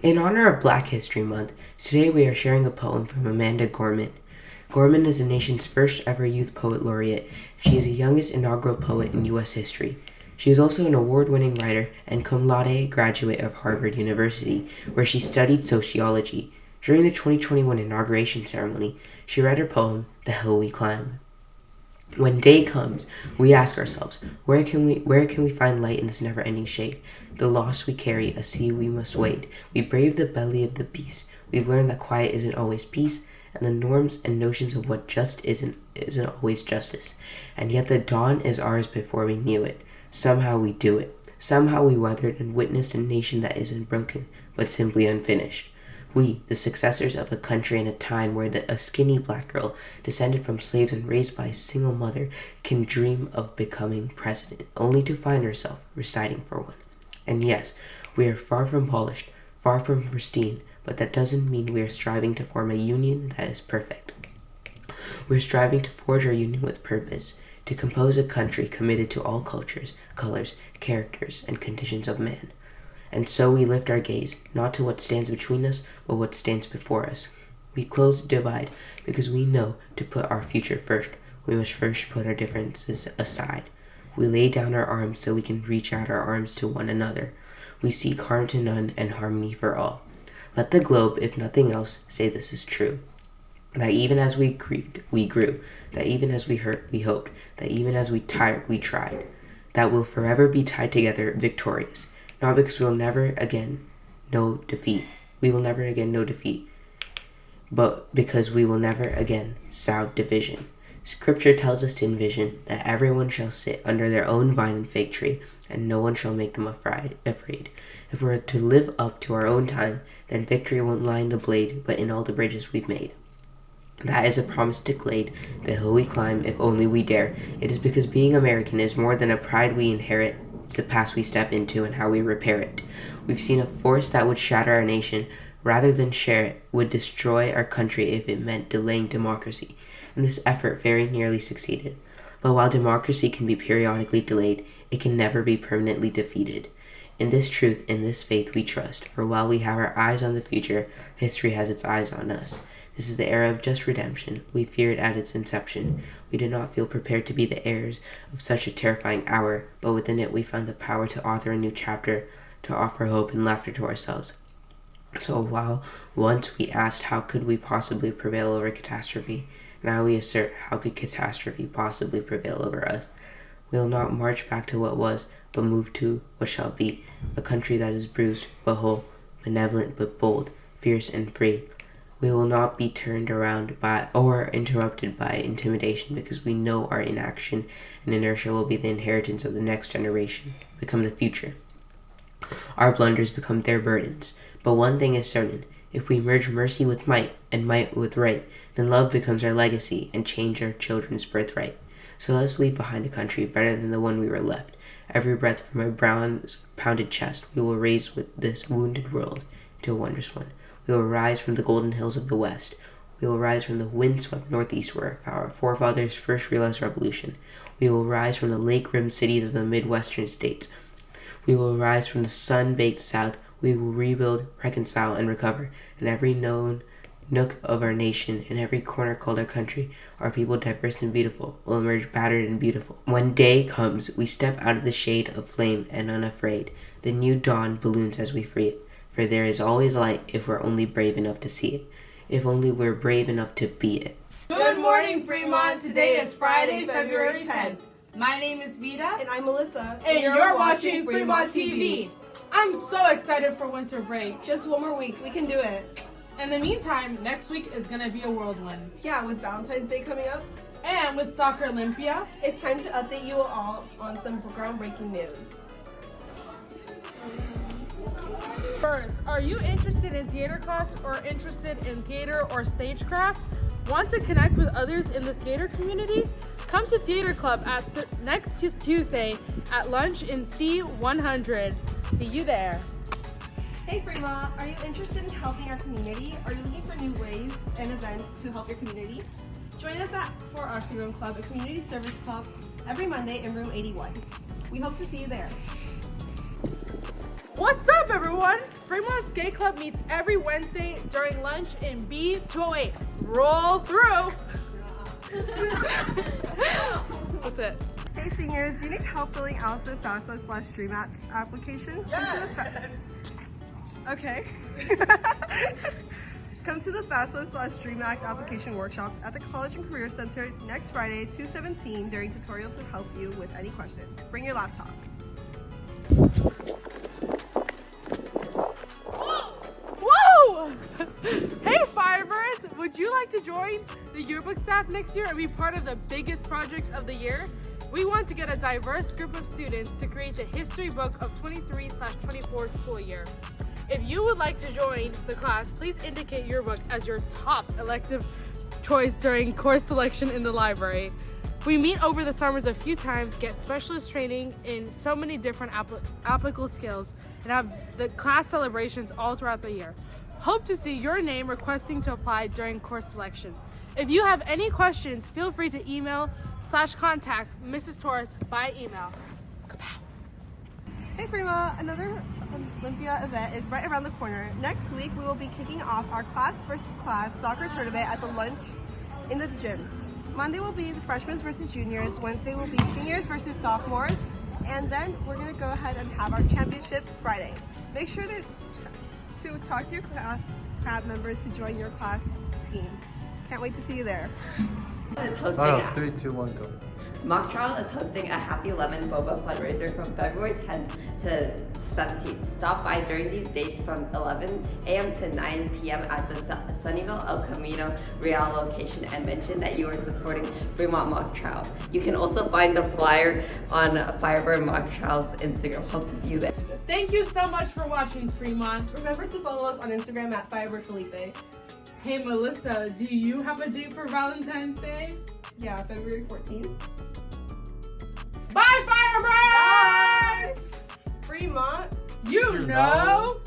In honor of Black History Month, today we are sharing a poem from Amanda Gorman. Gorman is the nation's first ever Youth Poet Laureate. She is the youngest inaugural poet in U.S. history. She is also an award-winning writer and cum laude graduate of Harvard University, where she studied sociology. During the 2021 inauguration ceremony, she read her poem, The Hill We Climb. When day comes, we ask ourselves, where can we find light in this never-ending shade? The loss we carry, a sea we must wade. We brave the belly of the beast. We've learned that quiet isn't always peace, and the norms and notions of what just isn't always justice. And yet the dawn is ours before we knew it. Somehow we do it. Somehow we weathered and witnessed a nation that isn't broken, but simply unfinished. We, the successors of a country in a time where a skinny black girl, descended from slaves and raised by a single mother, can dream of becoming president, only to find herself reciting for one. And yes, we are far from polished, far from pristine, but that doesn't mean we are striving to form a union that is perfect. We're striving to forge our union with purpose, to compose a country committed to all cultures, colors, characters, and conditions of man. And so we lift our gaze, not to what stands between us, but what stands before us. We close the divide because we know to put our future first, we must first put our differences aside. We lay down our arms so we can reach out our arms to one another. We seek harm to none and harmony for all. Let the globe, if nothing else, say this is true. That even as we grieved, we grew. That even as we hurt, we hoped. That even as we tired, we tried. That we'll forever be tied together, victorious. Not because we'll never again know defeat. We will never again know defeat. But because we will never again sow division. Scripture tells us to envision that everyone shall sit under their own vine and fig tree, and no one shall make them afraid. If we're to live up to our own time, then victory won't lie in the blade, but in all the bridges we've made. That is a promise declared, the hill we climb, if only we dare. It is because being American is more than a pride we inherit. It's the past we step into and how we repair it. We've seen a force that would shatter our nation, rather than share it, would destroy our country if it meant delaying democracy. And this effort very nearly succeeded. But while democracy can be periodically delayed, it can never be permanently defeated. In this truth, in this faith we trust, for while we have our eyes on the future, history has its eyes on us. This is the era of just redemption. We feared at its inception. We did not feel prepared to be the heirs of such a terrifying hour, but within it we found the power to author a new chapter, to offer hope and laughter to ourselves. So while once we asked how could we possibly prevail over catastrophe, now we assert how could catastrophe possibly prevail over us. We will not march back to what was, but move to what shall be, a country that is bruised but whole, benevolent but bold, fierce and free. We will not be turned around by or interrupted by intimidation because we know our inaction and inertia will be the inheritance of the next generation, become the future. Our blunders become their burdens. But one thing is certain, if we merge mercy with might and might with right, then love becomes our legacy and change our children's birthright. So let's leave behind a country better than the one we were left. Every breath from our bronze pounded chest we will raise with this wounded world to a wondrous one. We will rise from the golden hills of the west. We will rise from the windswept northeast where our forefathers first realized revolution. We will rise from the lake-rimmed cities of the midwestern states. We will rise from the sun-baked south. We will rebuild, reconcile, and recover. In every known nook of our nation, in every corner called our country, our people diverse and beautiful will emerge battered and beautiful. When day comes, we step out of the shade of flame and unafraid. The new dawn balloons as we free it. For there is always light if we're only brave enough to see it. If only we're brave enough to be it. Good morning, Fremont. Today is Friday, February 10th. My name is Vita. And I'm Melissa. And you're watching Fremont TV. I'm so excited for winter break. Just one more week. We can do it. In the meantime, next week is going to be a whirlwind. Yeah, with Valentine's Day coming up. And with Soccer Olympia. It's time to update you all on some groundbreaking news. Birds, are you interested in theater class or interested in theater or stagecraft? Want to connect with others in the theater community? Come to Theater Club at next Tuesday at lunch in C100. See you there. Hey Fremont, are you interested in helping our community? Are you looking for new ways and events to help your community? Join us for our Freedom Club, a community service club, every Monday in room 81. We hope to see you there. What's up, everyone? Fremont Skate Club meets every Wednesday during lunch in B208. Roll through. That's it. Hey seniors, do you need help filling out the FAFSA/STREAM application? Okay. Come to the FAFSA/STREAM application workshop at the College and Career Center next Friday, 2/17 during tutorial to help you with any questions. Bring your laptop. Whoa! Hey Firebirds! Would you like to join the yearbook staff next year and be part of the biggest project of the year? We want to get a diverse group of students to create the history book of 23/24 school year. If you would like to join the class, please indicate yearbook as your top elective choice during course selection in the library. We meet over the summers a few times, get specialist training in so many different applicable skills, and have the class celebrations all throughout the year. Hope to see your name requesting to apply during course selection. If you have any questions, feel free to email/contact Mrs. Torres by email. Kapow. Hey Fremont, another Olympia event is right around the corner. Next week we will be kicking off our class versus class soccer tournament at the lunch in the gym. Monday will be the freshmen versus juniors, Wednesday will be seniors versus sophomores, and then we're going to go ahead and have our championship Friday. Make sure to talk to your class CRAB members to join your class team. Can't wait to see you there. Is hosting 3, 2, 1, go. Mock Trial is hosting a Happy Lemon Boba fundraiser from February 10th to 17th. Stop by during these dates from 11 a.m. to 9 p.m. at the Sunnyvale El Camino Real location and mention that you are supporting Fremont Mock Trial. You can also find the flyer on Firebird Mock Trial's Instagram. Hope to see you there. Thank you so much for watching, Fremont. Remember to follow us on Instagram at FirebirdFelipe. Hey Melissa, do you have a date for Valentine's Day? Yeah, February 14th. Bye, Firebirds! Fremont. You know.